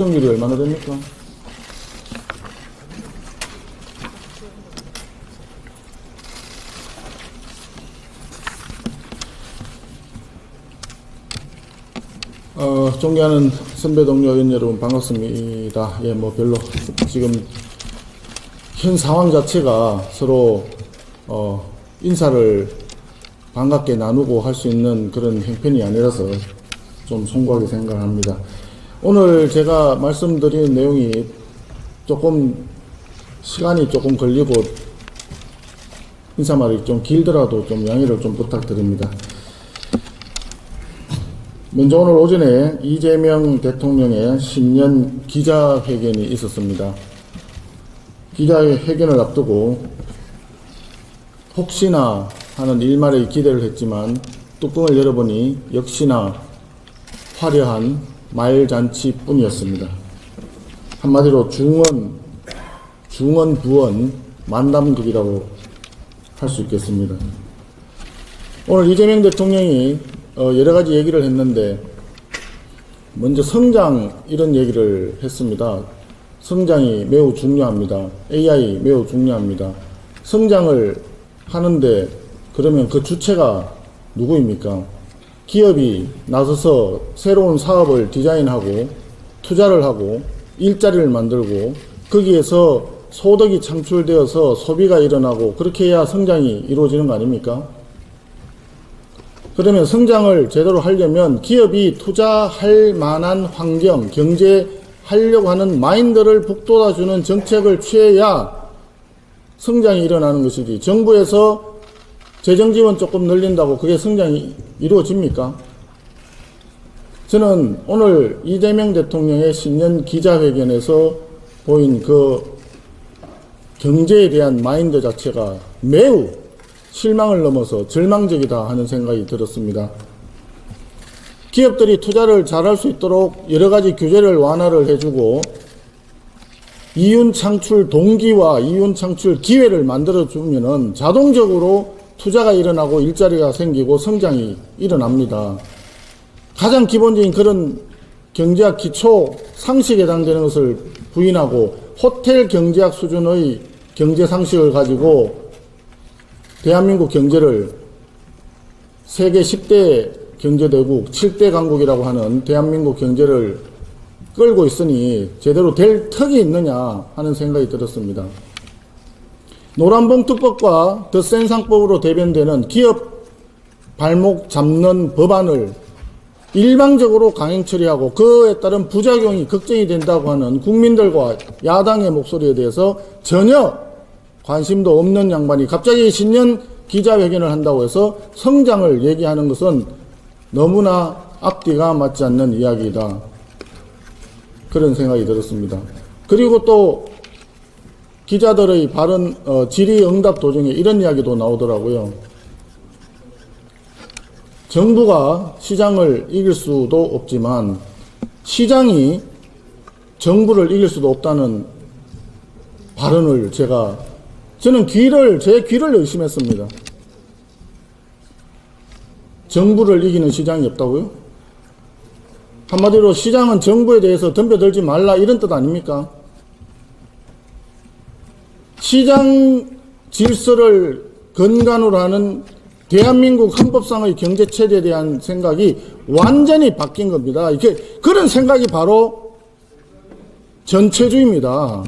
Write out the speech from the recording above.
시청률이 얼마나 됩니까? 존경하는 선배 동료 의원 여러분 반갑습니다. 예, 뭐 별로 지금 현 상황 자체가 서로 인사를 반갑게 나누고 할 수 있는 그런 형편이 아니라서 좀 송구하게 생각합니다. 오늘 제가 말씀드린 내용이 조금 시간이 조금 걸리고 인사말이 좀 길더라도 좀 양해를 좀 부탁드립니다. 먼저 오늘 오전에 이재명 대통령의 신년 기자회견이 있었습니다. 기자회견을 앞두고 혹시나 하는 일말의 기대를 했지만 뚜껑을 열어보니 역시나 화려한 말잔치뿐이었습니다. 한마디로 중언, 부언, 만담극이라고 할 수 있겠습니다. 오늘 이재명 대통령이 여러 가지 얘기를 했는데 먼저 성장 이런 얘기를 했습니다. 성장이 매우 중요합니다. AI 매우 중요합니다. 성장을 하는데 그러면 그 주체가 누구입니까? 기업이 나서서 새로운 사업을 디자인하고 투자를 하고 일자리를 만들고 거기에서 소득이 창출되어서 소비가 일어나고 그렇게 해야 성장이 이루어지는 거 아닙니까? 그러면 성장을 제대로 하려면 기업이 투자할 만한 환경, 경제하려고 하는 마인드를 북돋아주는 정책을 취해야 성장이 일어나는 것이지 정부에서 재정지원 조금 늘린다고 그게 성장이 이루어집니까? 저는 오늘 이재명 대통령의 신년 기자회견에서 보인 그 경제에 대한 마인드 자체가 매우 실망을 넘어서 절망적이다 하는 생각이 들었습니다. 기업들이 투자를 잘할 수 있도록 여러 가지 규제를 완화를 해주고 이윤 창출 동기와 이윤 창출 기회를 만들어주면은 자동적으로 투자가 일어나고 일자리가 생기고 성장이 일어납니다. 가장 기본적인 그런 경제학 기초 상식에 해당되는 것을 부인하고 호텔 경제학 수준의 경제 상식을 가지고 대한민국 경제를 세계 10대 경제대국, 7대 강국이라고 하는 대한민국 경제를 끌고 있으니 제대로 될 턱이 있느냐 하는 생각이 들었습니다. 노란봉투법과 덧센상법으로 대변되는 기업 발목 잡는 법안을 일방적으로 강행 처리하고 그에 따른 부작용이 걱정이 된다고 하는 국민들과 야당의 목소리에 대해서 전혀 관심도 없는 양반이 갑자기 신년 기자회견을 한다고 해서 성장을 얘기하는 것은 너무나 앞뒤가 맞지 않는 이야기이다. 그런 생각이 들었습니다. 그리고 또 기자들의 발언, 질의응답 도중에 이런 이야기도 나오더라고요. 정부가 시장을 이길 수도 없지만 시장이 정부를 이길 수도 없다는 발언을 저는 제 귀를 의심했습니다. 정부를 이기는 시장이 없다고요? 한마디로 시장은 정부에 대해서 덤벼들지 말라 이런 뜻 아닙니까? 시장 질서를 근간으로 하는 대한민국 헌법상의 경제체제에 대한 생각이 완전히 바뀐 겁니다. 그런 생각이 바로 전체주의입니다.